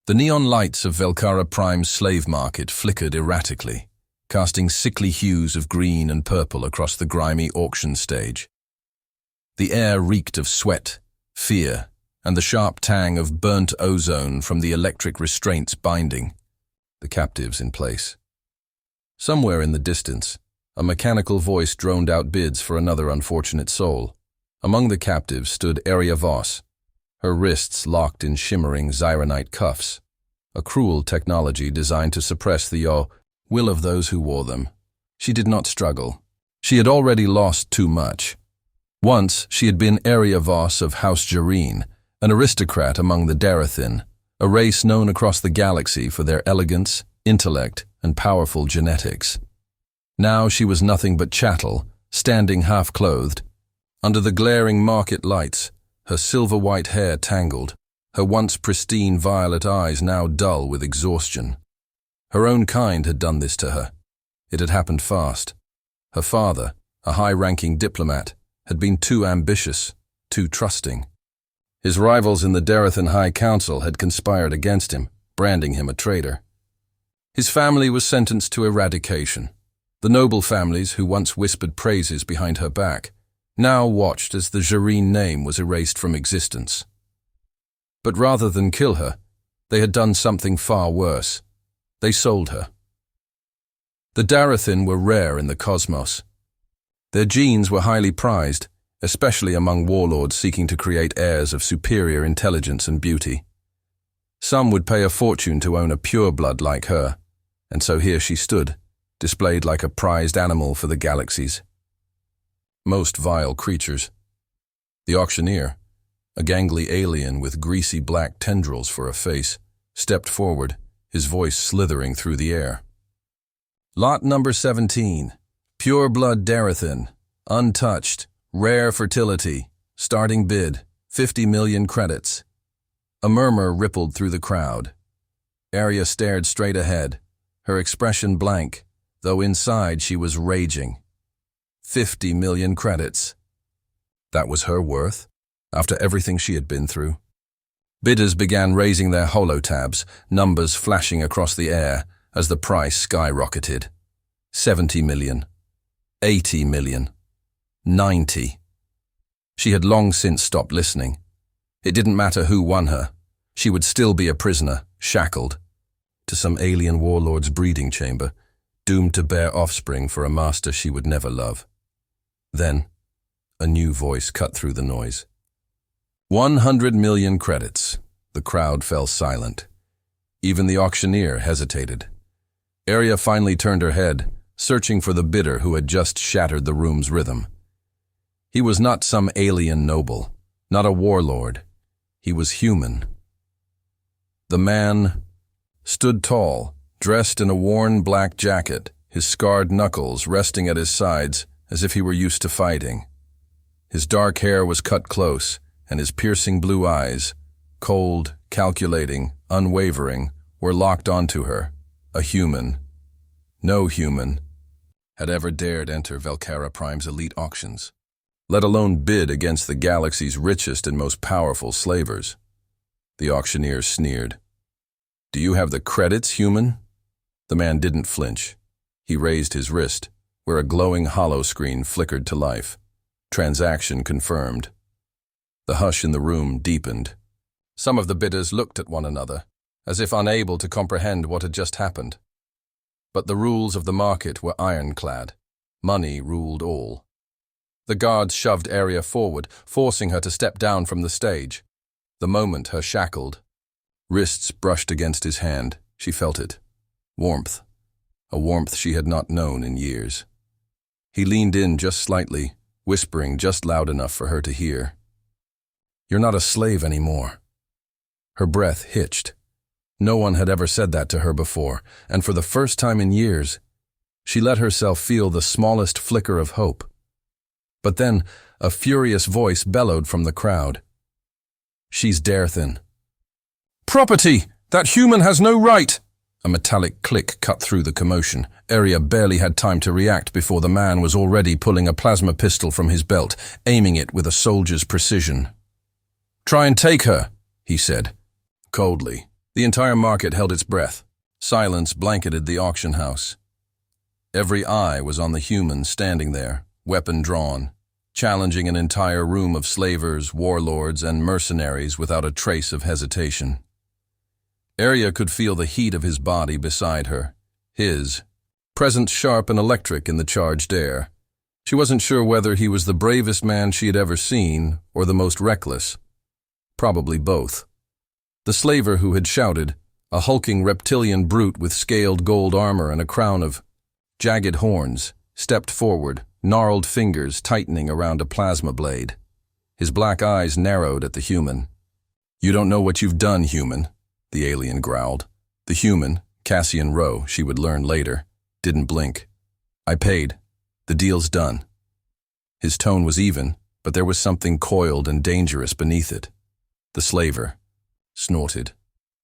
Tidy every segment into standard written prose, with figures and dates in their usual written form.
The neon lights of Velkara Prime's slave market flickered erratically, casting sickly hues of green and purple across the grimy auction stage. The air reeked of sweat, fear, and the sharp tang of burnt ozone from the electric restraints binding the captives in place. Somewhere in the distance, a mechanical voice droned out bids for another unfortunate soul. Among the captives stood Erya Voss, her wrists locked in shimmering zyronite cuffs, a cruel technology designed to suppress the will of those who wore them. She did not struggle. She had already lost too much. Once she had been Erya Voss of House Jareen, an aristocrat among the Darethin, a race known across the galaxy for their elegance, intellect, and powerful genetics. Now she was nothing but chattel, standing half-clothed. Under the glaring market lights, her silver-white hair tangled, her once pristine violet eyes now dull with exhaustion. Her own kind had done this to her. It had happened fast. Her father, a high-ranking diplomat, had been too ambitious, too trusting. His rivals in the Darethin High Council had conspired against him, branding him a traitor. His family was sentenced to eradication. The noble families who once whispered praises behind her back now watched as the Jareen name was erased from existence. But rather than kill her, they had done something far worse. They sold her. The Darethin were rare in the cosmos. Their genes were highly prized, especially among warlords seeking to create heirs of superior intelligence and beauty. Some would pay a fortune to own a pureblood like her, and so here she stood, displayed like a prized animal for the galaxies. Most vile creatures. The auctioneer, a gangly alien with greasy black tendrils for a face, stepped forward, his voice slithering through the air. Lot number 17, pure blood Darethin, untouched, rare fertility, starting bid, 50 million credits. A murmur rippled through the crowd. Erya stared straight ahead, her expression blank, though inside she was raging. 50 million credits. That was her worth, after everything she had been through. Bidders began raising their holotabs, numbers flashing across the air as the price skyrocketed. 70 million. 80 million. 90. She had long since stopped listening. It didn't matter who won her. She would still be a prisoner, shackled, to some alien warlord's breeding chamber, doomed to bear offspring for a master she would never love. Then, a new voice cut through the noise. 100 million credits. The crowd fell silent. Even the auctioneer hesitated. Erya finally turned her head, searching for the bidder who had just shattered the room's rhythm. He was not some alien noble, not a warlord. He was human. The man stood tall, dressed in a worn black jacket, his scarred knuckles resting at his sides as if he were used to fighting. His dark hair was cut close, and his piercing blue eyes, cold, calculating, unwavering, were locked onto her, a human. No human had ever dared enter Velkara Prime's elite auctions, let alone bid against the galaxy's richest and most powerful slavers. The auctioneer sneered. Do you have the credits, human? The man didn't flinch. He raised his wrist, where a glowing hollow screen flickered to life. Transaction confirmed. The hush in the room deepened. Some of the bidders looked at one another, as if unable to comprehend what had just happened. But the rules of the market were ironclad. Money ruled all. The guards shoved Erya forward, forcing her to step down from the stage. The moment her shackled wrists brushed against his hand, she felt it. Warmth. A warmth she had not known in years. He leaned in just slightly, whispering just loud enough for her to hear. You're not a slave anymore. Her breath hitched. No one had ever said that to her before, and for the first time in years, she let herself feel the smallest flicker of hope. But then, a furious voice bellowed from the crowd. She's Darethin. Property! That human has no right! A metallic click cut through the commotion. Erya barely had time to react before the man was already pulling a plasma pistol from his belt, aiming it with a soldier's precision. Try and take her, he said. Coldly, The entire market held its breath. Silence blanketed the auction house. Every eye was on the human standing there, weapon drawn, challenging an entire room of slavers, warlords, and mercenaries without a trace of hesitation. Erya could feel the heat of his body beside her, his presence sharp and electric in the charged air. She wasn't sure whether he was the bravest man she had ever seen or the most reckless. Probably both. The slaver who had shouted, a hulking reptilian brute with scaled gold armor and a crown of jagged horns, stepped forward, gnarled fingers tightening around a plasma blade. His black eyes narrowed at the human. "You don't know what you've done, human," the alien growled. The human, Cassian Rowe, she would learn later, didn't blink. "I paid. The deal's done." His tone was even, but there was something coiled and dangerous beneath it. The slaver snorted.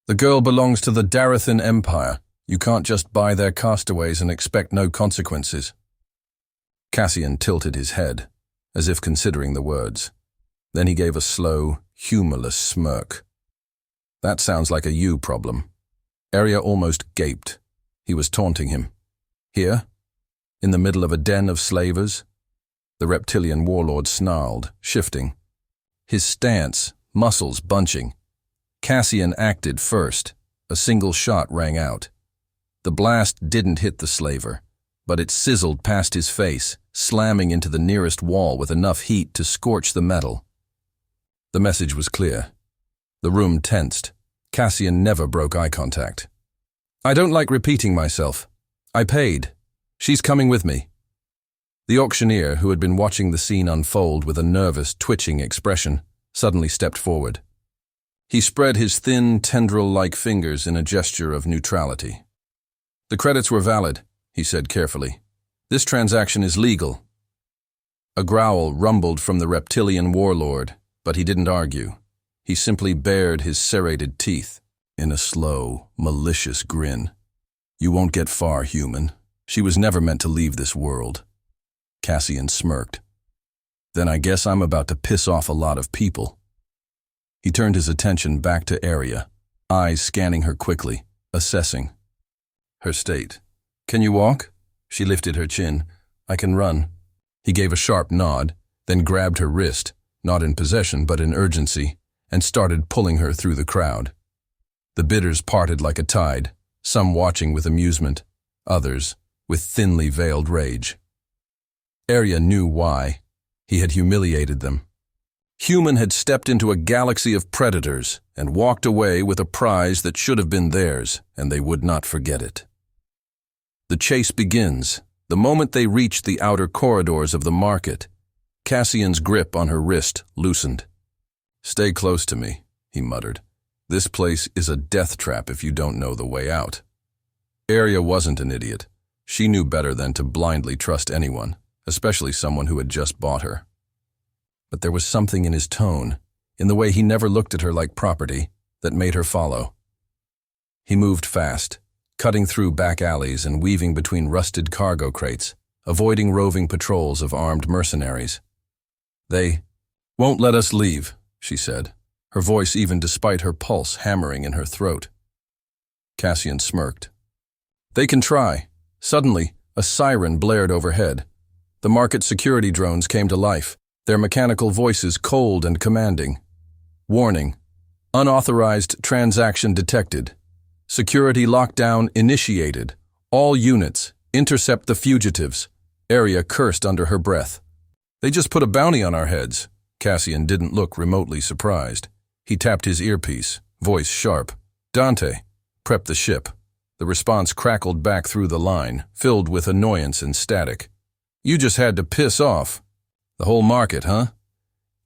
"The girl belongs to the Darethin Empire. You can't just buy their castaways and expect no consequences." Cassian tilted his head, as if considering the words. Then he gave a slow, humorless smirk. "That sounds like a you problem." Erya almost gaped. He was taunting him. Here, in the middle of a den of slavers? The reptilian warlord snarled, shifting. His stance, muscles bunching. Cassian acted first. A single shot rang out. The blast didn't hit the slaver, but it sizzled past his face, slamming into the nearest wall with enough heat to scorch the metal. The message was clear. The room tensed. Cassian never broke eye contact. "I don't like repeating myself. I paid. She's coming with me." The auctioneer, who had been watching the scene unfold with a nervous, twitching expression, suddenly stepped forward. He spread his thin, tendril-like fingers in a gesture of neutrality. "The credits were valid," he said carefully. "This transaction is legal." A growl rumbled from the reptilian warlord, but he didn't argue. He simply bared his serrated teeth in a slow, malicious grin. "You won't get far, human. She was never meant to leave this world." Cassian smirked. "Then I guess I'm about to piss off a lot of people." He turned his attention back to Erya, eyes scanning her quickly, assessing her state. "Can you walk?" She lifted her chin. "I can run." He gave a sharp nod, then grabbed her wrist, not in possession but in urgency, and started pulling her through the crowd. The bidders parted like a tide, some watching with amusement, others with thinly veiled rage. Erya knew why. He had humiliated them. Human had stepped into a galaxy of predators and walked away with a prize that should have been theirs, and they would not forget it. The chase begins, the moment they reach the outer corridors of the market. Cassian's grip on her wrist loosened. "Stay close to me," he muttered. "This place is a death trap if you don't know the way out." Erya wasn't an idiot. She knew better than to blindly trust anyone, especially someone who had just bought her. But there was something in his tone, in the way he never looked at her like property, that made her follow. He moved fast, cutting through back alleys and weaving between rusted cargo crates, avoiding roving patrols of armed mercenaries. "They won't let us leave," she said, her voice even despite her pulse hammering in her throat. Cassian smirked. "They can try." Suddenly, a siren blared overhead. The market security drones came to life, their mechanical voices cold and commanding. "Warning. Unauthorized transaction detected. Security lockdown initiated. All units, intercept the fugitives." Erya cursed under her breath. "They just put a bounty on our heads." Cassian didn't look remotely surprised. He tapped his earpiece, voice sharp. "Dante, prep the ship." The response crackled back through the line, filled with annoyance and static. "You just had to piss off." "The whole market, huh?"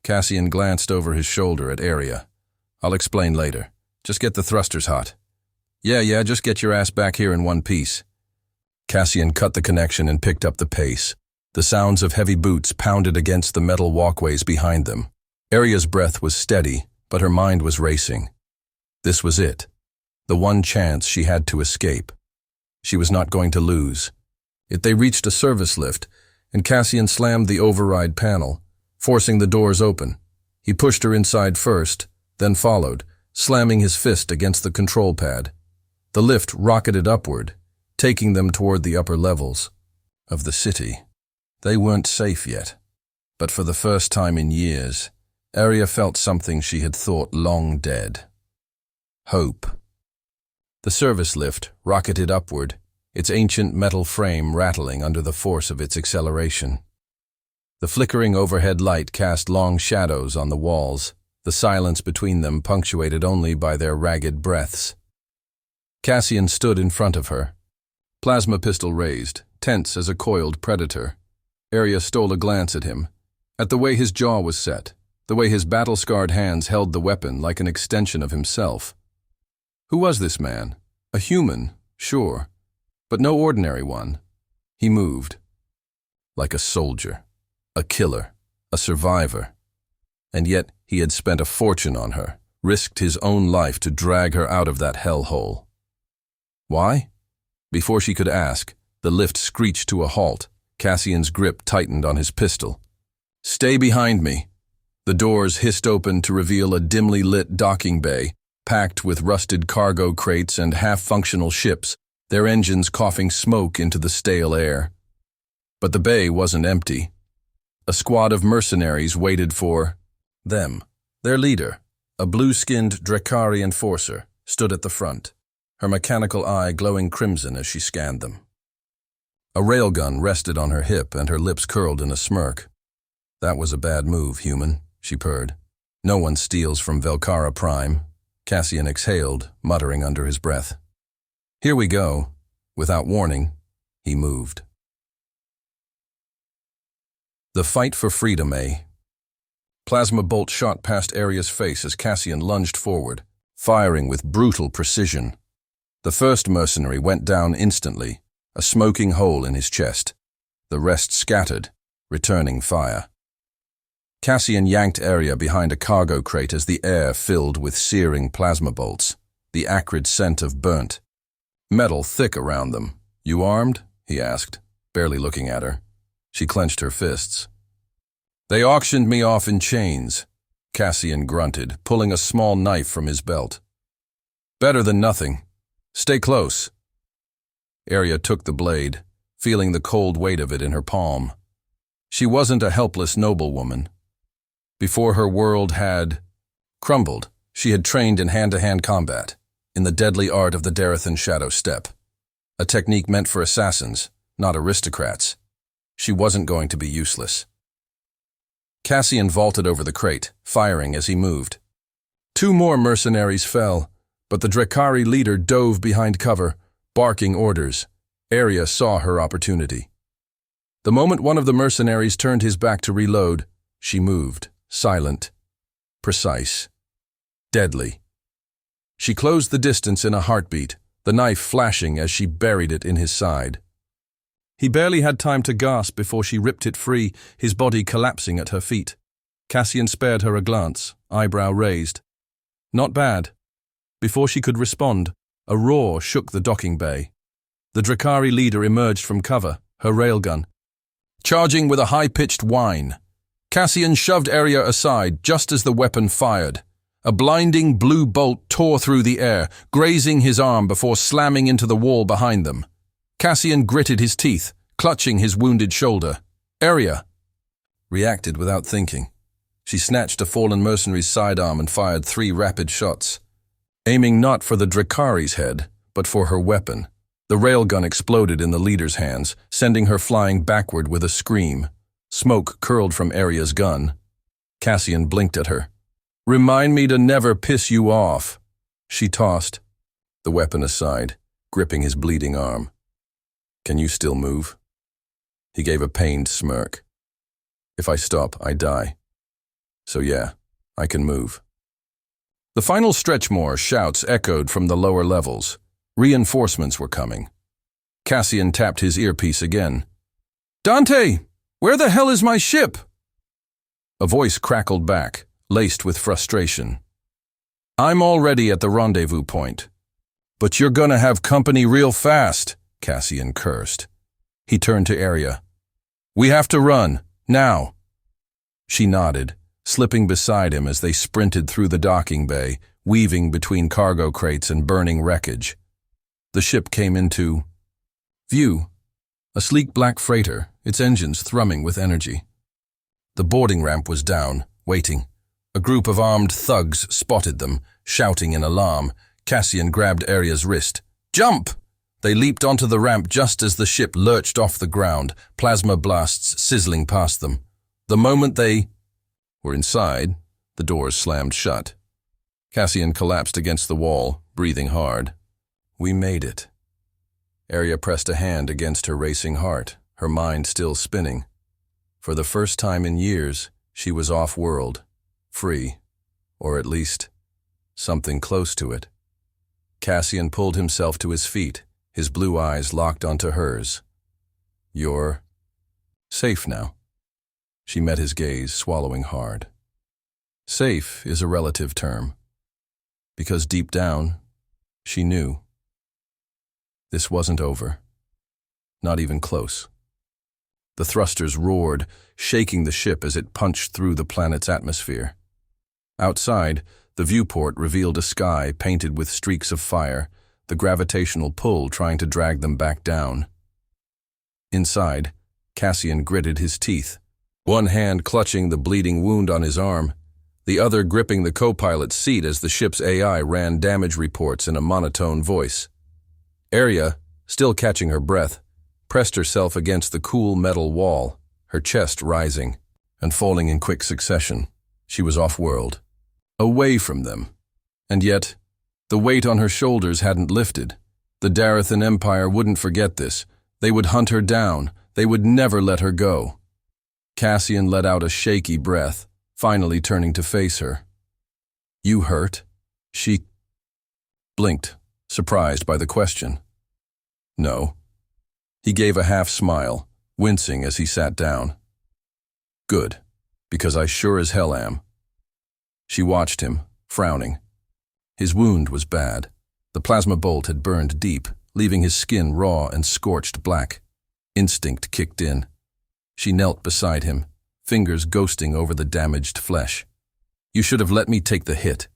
Cassian glanced over his shoulder at Erya. "I'll explain later. Just get the thrusters hot." Yeah, just get your ass back here in one piece." Cassian cut the connection and picked up the pace. The sounds of heavy boots pounded against the metal walkways behind them. Erya's breath was steady, but her mind was racing. This was it. The one chance she had to escape. She was not going to lose. Yet they reached a service lift, and Cassian slammed the override panel, forcing the doors open. He pushed her inside first, then followed, slamming his fist against the control pad. The lift rocketed upward, taking them toward the upper levels of the city. They weren't safe yet, but for the first time in years, Erya felt something she had thought long dead. Hope. The service lift rocketed upward, its ancient metal frame rattling under the force of its acceleration. The flickering overhead light cast long shadows on the walls, the silence between them punctuated only by their ragged breaths. Cassian stood in front of her, plasma pistol raised, tense as a coiled predator. Erya stole a glance at him, at the way his jaw was set, the way his battle-scarred hands held the weapon like an extension of himself. Who was this man? A human, sure, but no ordinary one. He moved. Like a soldier, a killer, a survivor. And yet he had spent a fortune on her, risked his own life to drag her out of that hellhole. Why? Before she could ask, the lift screeched to a halt. Cassian's grip tightened on his pistol. "Stay behind me." The doors hissed open to reveal a dimly lit docking bay, packed with rusted cargo crates and half-functional ships, their engines coughing smoke into the stale air. But the bay wasn't empty. A squad of mercenaries waited for them. Their leader, a blue-skinned Drakari enforcer, stood at the front, her mechanical eye glowing crimson as she scanned them. A railgun rested on her hip and her lips curled in a smirk. "That was a bad move, human," she purred. "No one steals from Velkara Prime." Cassian exhaled, muttering under his breath. "Here we go." Without warning, he moved. The fight for freedom, eh? Plasma bolt shot past Erya's face as Cassian lunged forward, firing with brutal precision. The first mercenary went down instantly, a smoking hole in his chest. The rest scattered, returning fire. Cassian yanked Erya behind a cargo crate as the air filled with searing plasma bolts, the acrid scent of burnt metal thick around them. "You armed?" he asked, barely looking at her. She clenched her fists. "They auctioned me off in chains," Cassian grunted, pulling a small knife from his belt. "Better than nothing. Stay close." Erya took the blade, feeling the cold weight of it in her palm. She wasn't a helpless noblewoman. Before her world had crumbled, she had trained in hand-to-hand combat, in the deadly art of the Darethin shadow step, a technique meant for assassins, not aristocrats. She wasn't going to be useless. Cassian vaulted over the crate, firing as he moved. 2 more mercenaries fell, but the Drakari leader dove behind cover, barking orders. Erya saw her opportunity. The moment one of the mercenaries turned his back to reload, she moved, silent, precise, deadly. She closed the distance in a heartbeat, the knife flashing as she buried it in his side. He barely had time to gasp before she ripped it free, his body collapsing at her feet. Cassian spared her a glance, eyebrow raised. Not bad. Before she could respond, a roar shook the docking bay. The Drakari leader emerged from cover, her railgun, charging with a high-pitched whine. Cassian shoved Erya aside just as the weapon fired. A blinding blue bolt tore through the air, grazing his arm before slamming into the wall behind them. Cassian gritted his teeth, clutching his wounded shoulder. Erya reacted without thinking. She snatched a fallen mercenary's sidearm and fired 3 rapid shots, aiming not for the Drakari's head, but for her weapon. The railgun exploded in the leader's hands, sending her flying backward with a scream. Smoke curled from Erya's gun. Cassian blinked at her. "Remind me to never piss you off." She tossed, the weapon aside, gripping his bleeding arm. "Can you still move?" He gave a pained smirk. "If I stop, I die. So yeah, I can move." The final Stretchmore shouts echoed from the lower levels. Reinforcements were coming. Cassian tapped his earpiece again. "Dante, where the hell is my ship?" A voice crackled back, laced with frustration. "I'm already at the rendezvous point." "But you're gonna have company real fast," Cassian cursed. He turned to Erya. "We have to run, now." She nodded, slipping beside him as they sprinted through the docking bay, weaving between cargo crates and burning wreckage. The ship came into view, a sleek black freighter, its engines thrumming with energy. The boarding ramp was down, waiting. A group of armed thugs spotted them, shouting in alarm. Cassian grabbed Erya's wrist. "Jump!" They leaped onto the ramp just as the ship lurched off the ground, plasma blasts sizzling past them. The moment they were inside, the doors slammed shut. Cassian collapsed against the wall, breathing hard. "We made it." Erya pressed a hand against her racing heart, her mind still spinning. For the first time in years, she was off-world, free, or at least something close to it. Cassian pulled himself to his feet, his blue eyes locked onto hers. "You're safe now." She met his gaze, swallowing hard. Safe is a relative term, because deep down, she knew. This wasn't over. Not even close. The thrusters roared, shaking the ship as it punched through the planet's atmosphere. Outside, the viewport revealed a sky painted with streaks of fire, the gravitational pull trying to drag them back down. Inside, Cassian gritted his teeth, one hand clutching the bleeding wound on his arm, the other gripping the co-pilot's seat as the ship's AI ran damage reports in a monotone voice. Erya, still catching her breath, pressed herself against the cool metal wall, her chest rising and falling in quick succession. She was off-world, away from them. And yet, the weight on her shoulders hadn't lifted. The Darethin Empire wouldn't forget this. They would hunt her down. They would never let her go. Cassian let out a shaky breath, finally turning to face her. "You hurt?" She blinked, surprised by the question. "No." He gave a half-smile, wincing as he sat down. "Good, because I sure as hell am." She watched him, frowning. His wound was bad. The plasma bolt had burned deep, leaving his skin raw and scorched black. Instinct kicked in. She knelt beside him, fingers ghosting over the damaged flesh. "You should have let me take the hit."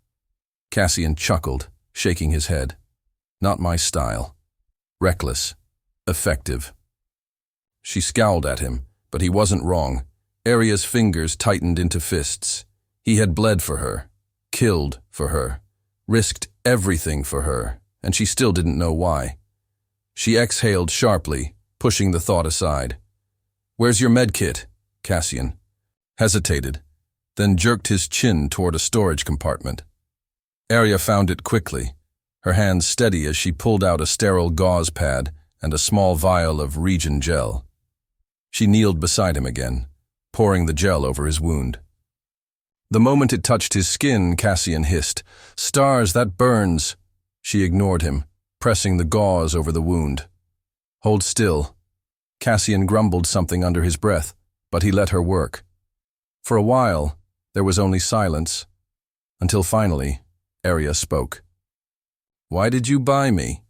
Cassian chuckled, shaking his head. "Not my style. Reckless. Effective." She scowled at him, but he wasn't wrong. Erya's fingers tightened into fists. He had bled for her, killed for her, risked everything for her, and she still didn't know why. She exhaled sharply, pushing the thought aside. "Where's your medkit?" Cassian hesitated, then jerked his chin toward a storage compartment. Erya found it quickly, her hands steady as she pulled out a sterile gauze pad and a small vial of Regen gel. She kneeled beside him again, pouring the gel over his wound. The moment it touched his skin, Cassian hissed, "Stars, that burns!" She ignored him, pressing the gauze over the wound. "Hold still." Cassian grumbled something under his breath, but he let her work. For a while, there was only silence, until finally, Erya spoke. "Why did you buy me?"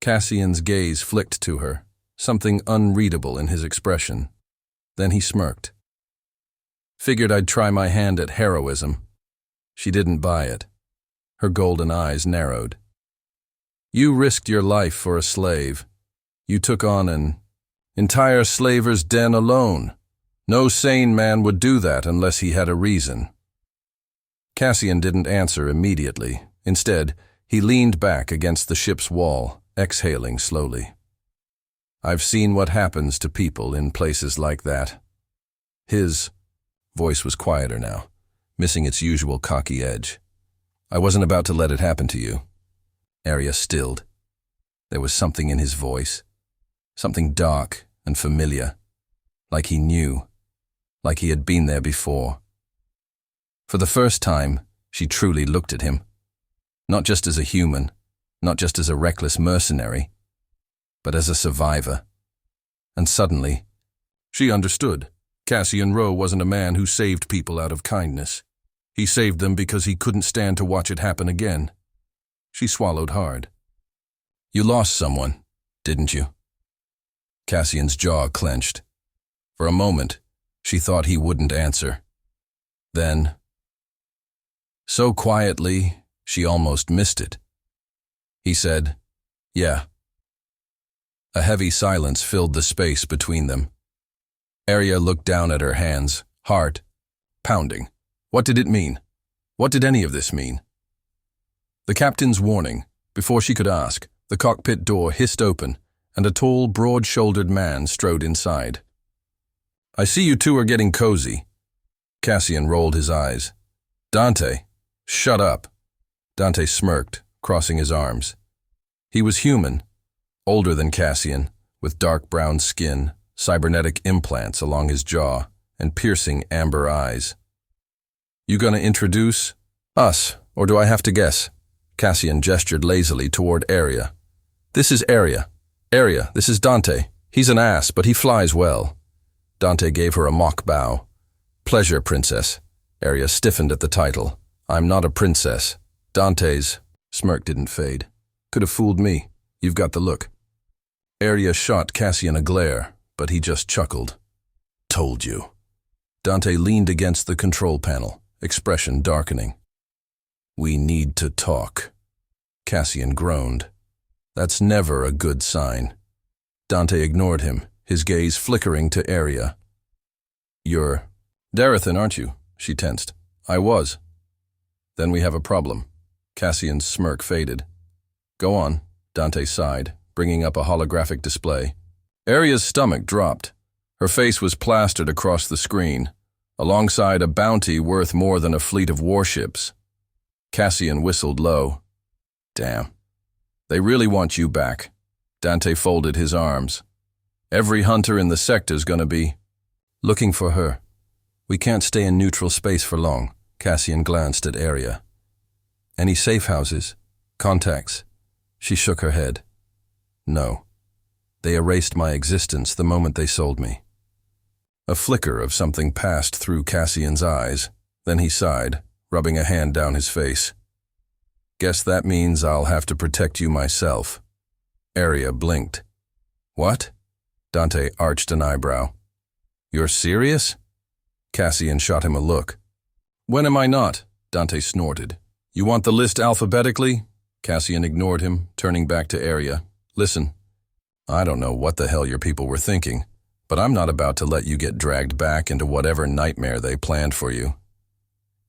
Cassian's gaze flicked to her, something unreadable in his expression. Then he smirked. "Figured I'd try my hand at heroism." She didn't buy it. Her golden eyes narrowed. "You risked your life for a slave. You took on an entire slaver's den alone. No sane man would do that unless he had a reason." Cassian didn't answer immediately. Instead, he leaned back against the ship's wall, exhaling slowly. "I've seen what happens to people in places like that." His voice was quieter now, missing its usual cocky edge. "I wasn't about to let it happen to you." Erya stilled. There was something in his voice, something dark and familiar, like he knew, like he had been there before. For the first time, she truly looked at him, not just as a human, not just as a reckless mercenary, but as a survivor. And suddenly, she understood. Cassian Rowe wasn't a man who saved people out of kindness. He saved them because he couldn't stand to watch it happen again. She swallowed hard. "You lost someone, didn't you?" Cassian's jaw clenched. For a moment, she thought he wouldn't answer. Then, so quietly, She almost missed it. He said, "Yeah." A heavy silence filled the space between them. Erya looked down at her hands, heart pounding. What did it mean? What did any of this mean? The captain's warning. Before she could ask, the cockpit door hissed open, and a tall, broad-shouldered man strode inside. "I see you two are getting cozy." Cassian rolled his eyes. "Dante, shut up." Dante smirked, crossing his arms. He was human, older than Cassian, with dark brown skin, cybernetic implants along his jaw, and piercing amber eyes. "You gonna introduce us, or do I have to guess?" Cassian gestured lazily toward Erya. "This is Erya. Erya, this is Dante. He's an ass, but he flies well." Dante gave her a mock bow. "Pleasure, princess." Erya stiffened at the title. "I'm not a princess." Dante's smirk didn't fade. "Could have fooled me. You've got the look." Erya shot Cassian a glare, but he just chuckled. "Told you." Dante leaned against the control panel, expression darkening. "We need to talk." Cassian groaned. "That's never a good sign." Dante ignored him, his gaze flickering to Erya. "You're Darethin, aren't you?" She tensed. "I was." "Then we have a problem." Cassian's smirk faded. "Go on," Dante sighed, bringing up a holographic display. Erya's stomach dropped. Her face was plastered across the screen, alongside a bounty worth more than a fleet of warships. Cassian whistled low. "Damn. They really want you back." Dante folded his arms. "Every hunter in the sector's gonna be looking for her." "We can't stay in neutral space for long." Cassian glanced at Erya. "Any safe houses? Contacts?" She shook her head. "No. They erased my existence the moment they sold me." A flicker of something passed through Cassian's eyes. Then he sighed, rubbing a hand down his face. "Guess that means I'll have to protect you myself." Erya blinked. "What?" Dante arched an eyebrow. "You're serious?" Cassian shot him a look. "When am I not?" Dante snorted. "You want the list alphabetically?" Cassian ignored him, turning back to Erya. "Listen, I don't know what the hell your people were thinking, but I'm not about to let you get dragged back into whatever nightmare they planned for you."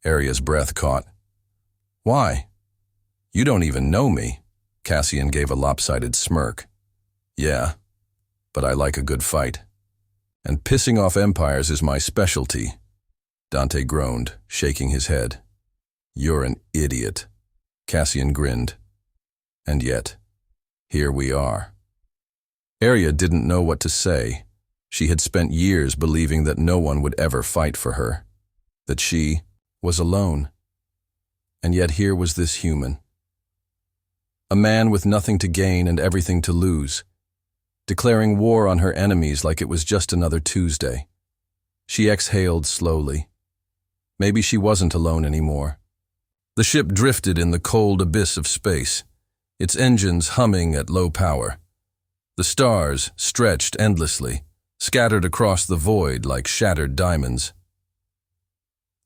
Erya's breath caught. "Why? You don't even know me." Cassian gave a lopsided smirk. "Yeah, but I like a good fight. And pissing off empires is my specialty." Dante groaned, shaking his head. "You're an idiot." Cassian grinned. "And yet, here we are." Erya didn't know what to say. She had spent years believing that no one would ever fight for her, that she was alone. And yet here was this human. A man with nothing to gain and everything to lose, declaring war on her enemies like it was just another Tuesday. She exhaled slowly. Maybe she wasn't alone anymore. The ship drifted in the cold abyss of space, its engines humming at low power. The stars stretched endlessly, scattered across the void like shattered diamonds.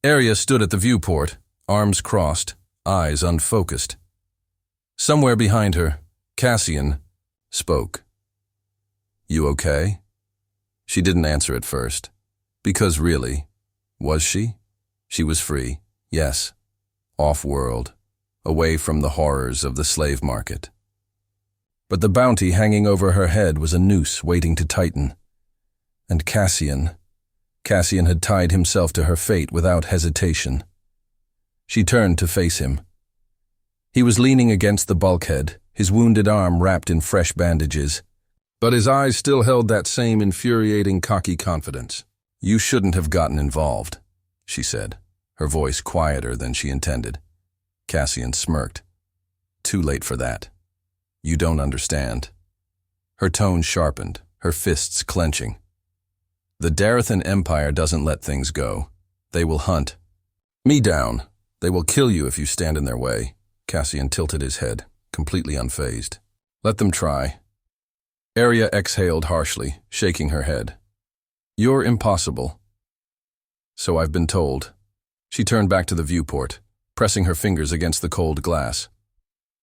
Erya stood at the viewport, arms crossed, eyes unfocused. Somewhere behind her, Cassian spoke. "You okay?" She didn't answer at first. Because really, was she? She was free, yes. Off-world, away from the horrors of the slave market. But the bounty hanging over her head was a noose waiting to tighten. And Cassian had tied himself to her fate without hesitation. She turned to face him. He was leaning against the bulkhead, his wounded arm wrapped in fresh bandages. But his eyes still held that same infuriating, cocky confidence. "You shouldn't have gotten involved," she said, her voice quieter than she intended. Cassian smirked. "Too late for that. You don't understand." Her tone sharpened, her fists clenching. "The Darethin Empire doesn't let things go. They will hunt me down. They will kill you if you stand in their way." Cassian tilted his head, completely unfazed. "Let them try." Erya exhaled harshly, shaking her head. "You're impossible." "So I've been told." She turned back to the viewport. pressing her fingers against the cold glass.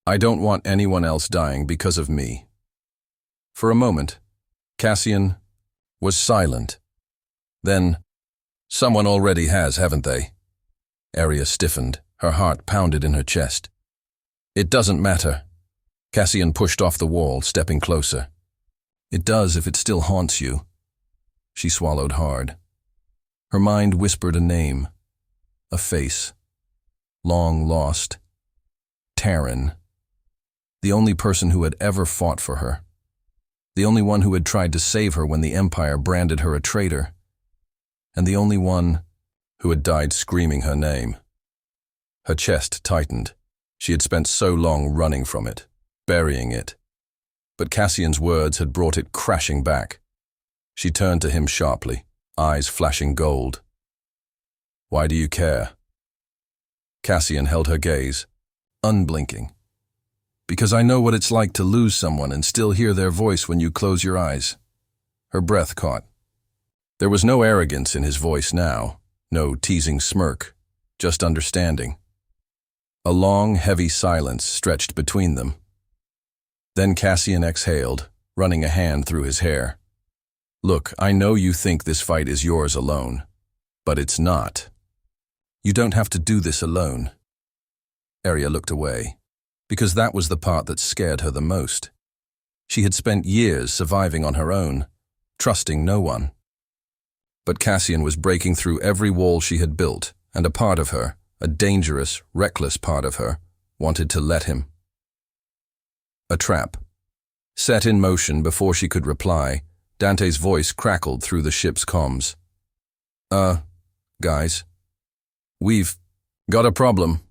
I don't want anyone else dying because of me. For a moment, Cassian was silent. Then, someone already has, haven't they? Erya stiffened, her heart pounded in her chest. It doesn't matter. Cassian pushed off the wall, stepping closer. It does if it still haunts you. She swallowed hard. Her mind whispered a name, a face. Long lost. Terran. The only person who had ever fought for her. The only one who had tried to save her when the Empire branded her a traitor. And the only one who had died screaming her name. Her chest tightened. She had spent so long running from it, burying it. But Cassian's words had brought it crashing back. She turned to him sharply, eyes flashing gold. Why do you care? Cassian held her gaze, unblinking. Because I know what it's like to lose someone and still hear their voice when you close your eyes. Her breath caught. There was no arrogance in his voice now, no teasing smirk, just understanding. A long, heavy silence stretched between them. Then Cassian exhaled, running a hand through his hair. Look, I know you think this fight is yours alone, but it's not. You don't have to do this alone. Erya looked away, because that was the part that scared her the most. She had spent years surviving on her own, trusting no one. But Cassian was breaking through every wall she had built, and a part of her, a dangerous, reckless part of her, wanted to let him. A trap. Set in motion before she could reply, Dante's voice crackled through the ship's comms. Guys. We've got a problem.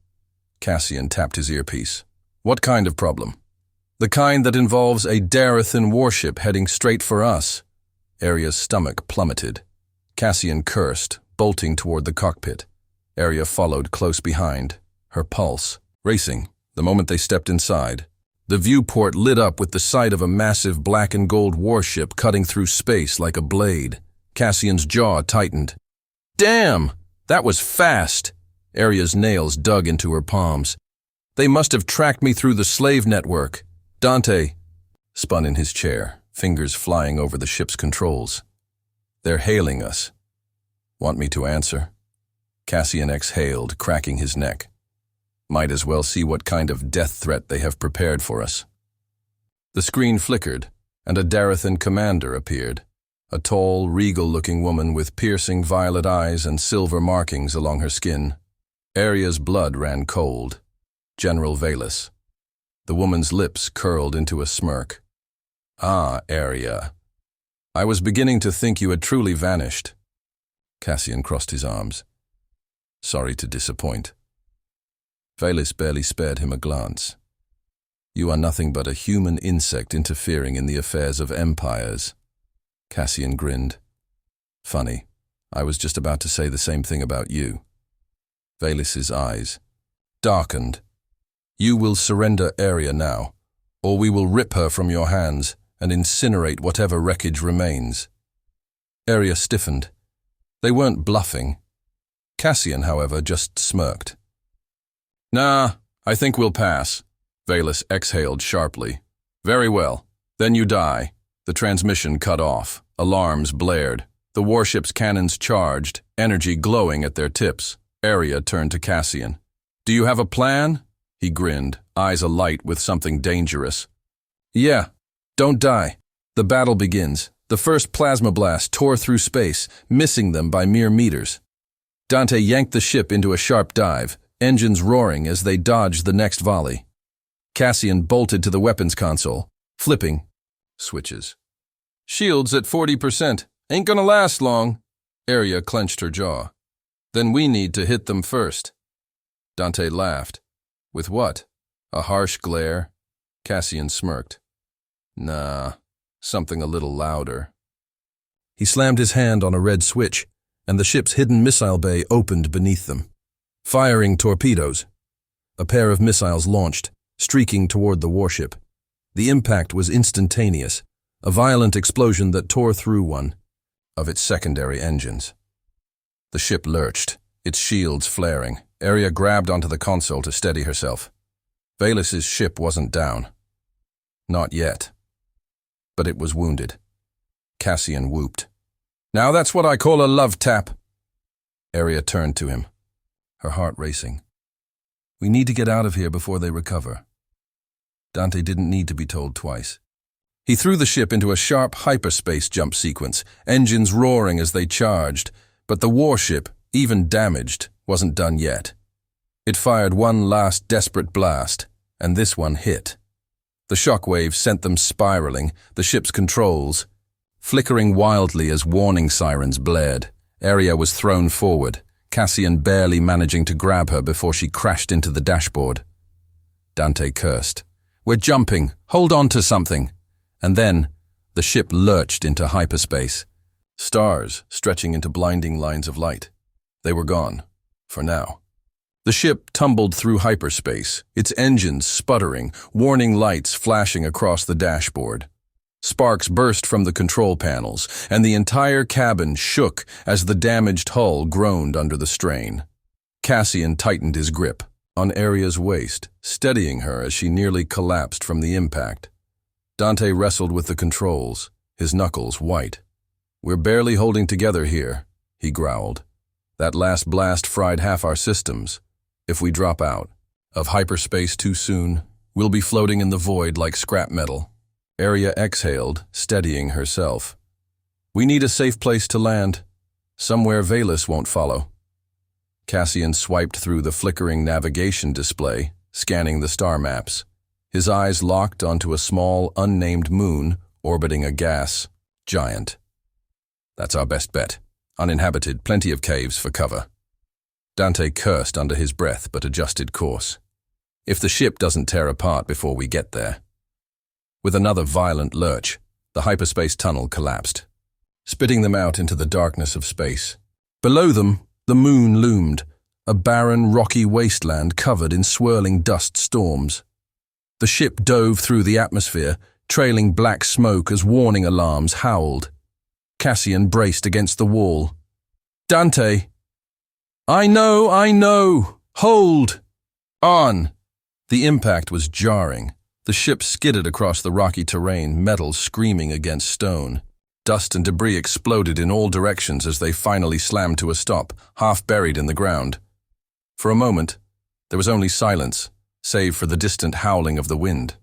Cassian tapped his earpiece. What kind of problem? The kind that involves a Darethin warship heading straight for us. Erya's stomach plummeted. Cassian cursed, bolting toward the cockpit. Erya followed close behind, her pulse racing the moment they stepped inside. The viewport lit up with the sight of a massive black and gold warship cutting through space like a blade. Cassian's jaw tightened. Damn! That was fast! Erya's nails dug into her palms. They must have tracked me through the slave network. Dante spun in his chair, fingers flying over the ship's controls. They're hailing us. Want me to answer? Cassian exhaled, cracking his neck. Might as well see what kind of death threat they have prepared for us. The screen flickered, and a Darethin commander appeared. A tall, regal-looking woman with piercing violet eyes and silver markings along her skin. Erya's blood ran cold. General Valus. The woman's lips curled into a smirk. Ah, Erya. I was beginning to think you had truly vanished. Cassian crossed his arms. Sorry to disappoint. Valus barely spared him a glance. You are nothing but a human insect interfering in the affairs of empires. Cassian grinned. Funny, I was just about to say the same thing about you. Valus's eyes darkened. You will surrender Erya now, or we will rip her from your hands and incinerate whatever wreckage remains. Erya stiffened. They weren't bluffing. Cassian, however, just smirked. Nah, I think we'll pass. Valus exhaled sharply. Very well. Then you die. The transmission cut off. Alarms blared. The warship's cannons charged, energy glowing at their tips. Erya turned to Cassian. Do you have a plan? He grinned, eyes alight with something dangerous. Yeah. Don't die. The battle begins. The first plasma blast tore through space, missing them by mere meters. Dante yanked the ship into a sharp dive, engines roaring as they dodged the next volley. Cassian bolted to the weapons console, flipping switches. Shields at 40%. Ain't gonna last long. Erya clenched her jaw. Then we need to hit them first. Dante laughed. With what? A harsh glare? Cassian smirked. Nah, something a little louder. He slammed his hand on a red switch, and the ship's hidden missile bay opened beneath them. Firing torpedoes. A pair of missiles launched, streaking toward the warship. The impact was instantaneous, a violent explosion that tore through one of its secondary engines. The ship lurched, its shields flaring, Erya grabbed onto the console to steady herself. Velus's ship wasn't down. Not yet. But it was wounded. Cassian whooped. "Now that's what I call a love tap." Erya turned to him, her heart racing. "We need to get out of here before they recover." Dante didn't need to be told twice. He threw the ship into a sharp hyperspace jump sequence, engines roaring as they charged, but the warship, even damaged, wasn't done yet. It fired one last desperate blast, and this one hit. The shockwave sent them spiraling, the ship's controls flickering wildly as warning sirens blared. Erya was thrown forward, Cassian barely managing to grab her before she crashed into the dashboard. Dante cursed. "We're jumping! Hold on to something!" And then, the ship lurched into hyperspace. Stars stretching into blinding lines of light. They were gone, for now. The ship tumbled through hyperspace, its engines sputtering, warning lights flashing across the dashboard. Sparks burst from the control panels, and the entire cabin shook as the damaged hull groaned under the strain. Cassian tightened his grip on Erya's waist, steadying her as she nearly collapsed from the impact. Dante wrestled with the controls, his knuckles white. "We're barely holding together here," he growled. "That last blast fried half our systems. If we drop out of hyperspace too soon, we'll be floating in the void like scrap metal." Erya exhaled, steadying herself. "We need a safe place to land, somewhere Velus won't follow." Cassian swiped through the flickering navigation display, scanning the star maps. His eyes locked onto a small, unnamed moon orbiting a gas giant. "That's our best bet. Uninhabited, plenty of caves for cover." Dante cursed under his breath but adjusted course. "If the ship doesn't tear apart before we get there." With another violent lurch, the hyperspace tunnel collapsed, spitting them out into the darkness of space. Below them, the moon loomed, a barren, rocky wasteland covered in swirling dust storms. The ship dove through the atmosphere, trailing black smoke as warning alarms howled. Cassian braced against the wall. "Dante!" I know! Hold! On!" The impact was jarring. The ship skidded across the rocky terrain, metal screaming against stone. Dust and debris exploded in all directions as they finally slammed to a stop, half buried in the ground. For a moment, there was only silence, save for the distant howling of the wind.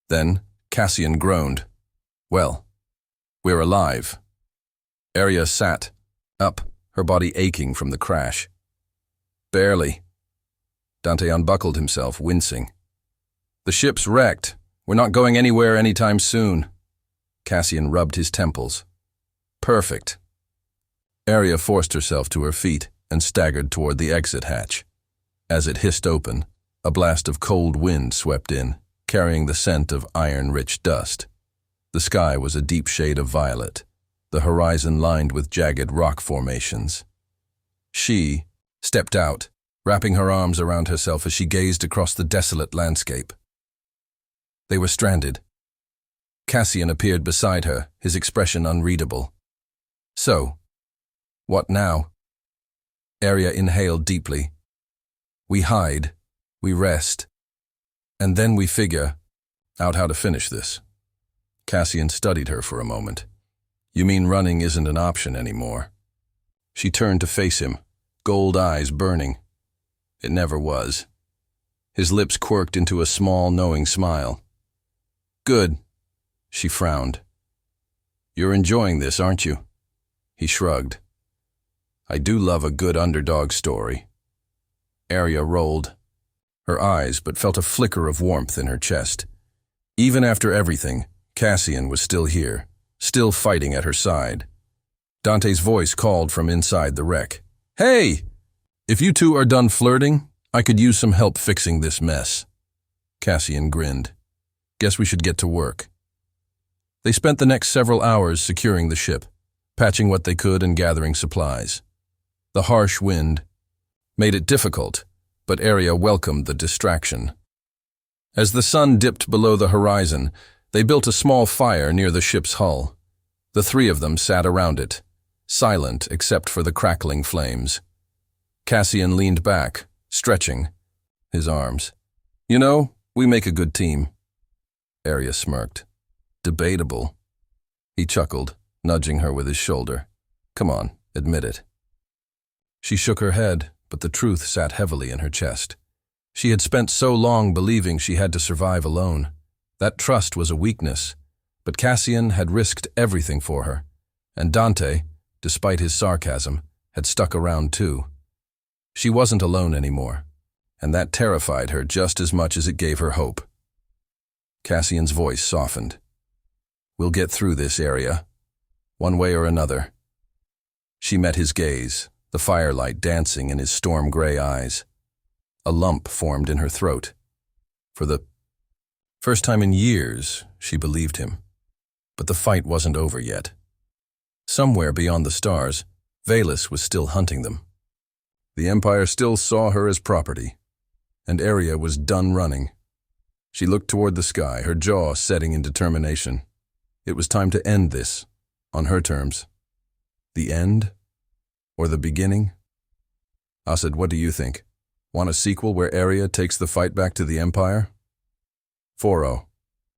Then, Cassian groaned. "Well, we're alive." Erya sat, up, her body aching from the crash. "Barely." Dante unbuckled himself, wincing. "The ship's wrecked. We're not going anywhere anytime soon." Cassian rubbed his temples. "Perfect." Erya forced herself to her feet and staggered toward the exit hatch. As it hissed open, a blast of cold wind swept in, carrying the scent of iron-rich dust. The sky was a deep shade of violet, the horizon lined with jagged rock formations. She stepped out, wrapping her arms around herself as she gazed across the desolate landscape. They were stranded. Cassian appeared beside her, his expression unreadable. "So, what now?" Erya inhaled deeply. "We hide, we rest, and then we figure out how to finish this." Cassian studied her for a moment. "You mean running isn't an option anymore?" She turned to face him, gold eyes burning. It never was. His lips quirked into a small, knowing smile. "Good." She frowned. "You're enjoying this, aren't you?" He shrugged. "I do love a good underdog story." Erya rolled her eyes but felt a flicker of warmth in her chest. Even after everything, Cassian was still here, still fighting at her side. Dante's voice called from inside the wreck. "Hey! If you two are done flirting, I could use some help fixing this mess." Cassian grinned. "Guess we should get to work." They spent the next several hours securing the ship, patching what they could and gathering supplies. The harsh wind made it difficult, but Erya welcomed the distraction. As the sun dipped below the horizon, they built a small fire near the ship's hull. The three of them sat around it, silent except for the crackling flames. Cassian leaned back, stretching his arms. You know, we make a good team. Erya smirked. Debatable. He chuckled, nudging her with his shoulder. Come on, admit it. She shook her head, but the truth sat heavily in her chest. She had spent so long believing she had to survive alone. That trust was a weakness, but Cassian had risked everything for her, and Dante, despite his sarcasm, had stuck around too. She wasn't alone anymore, and that terrified her just as much as it gave her hope. Cassian's voice softened. We'll get through this, Erya, one way or another. She met his gaze, the firelight dancing in his storm-gray eyes. A lump formed in her throat. For the first time in years, she believed him. But the fight wasn't over yet. Somewhere beyond the stars, Valus was still hunting them. The Empire still saw her as property, and Erya was done running. She looked toward the sky, her jaw setting in determination. It was time to end this, on her terms. The end? Or the beginning? Asad, what do you think? Want a sequel where Erya takes the fight back to the Empire? 4-0.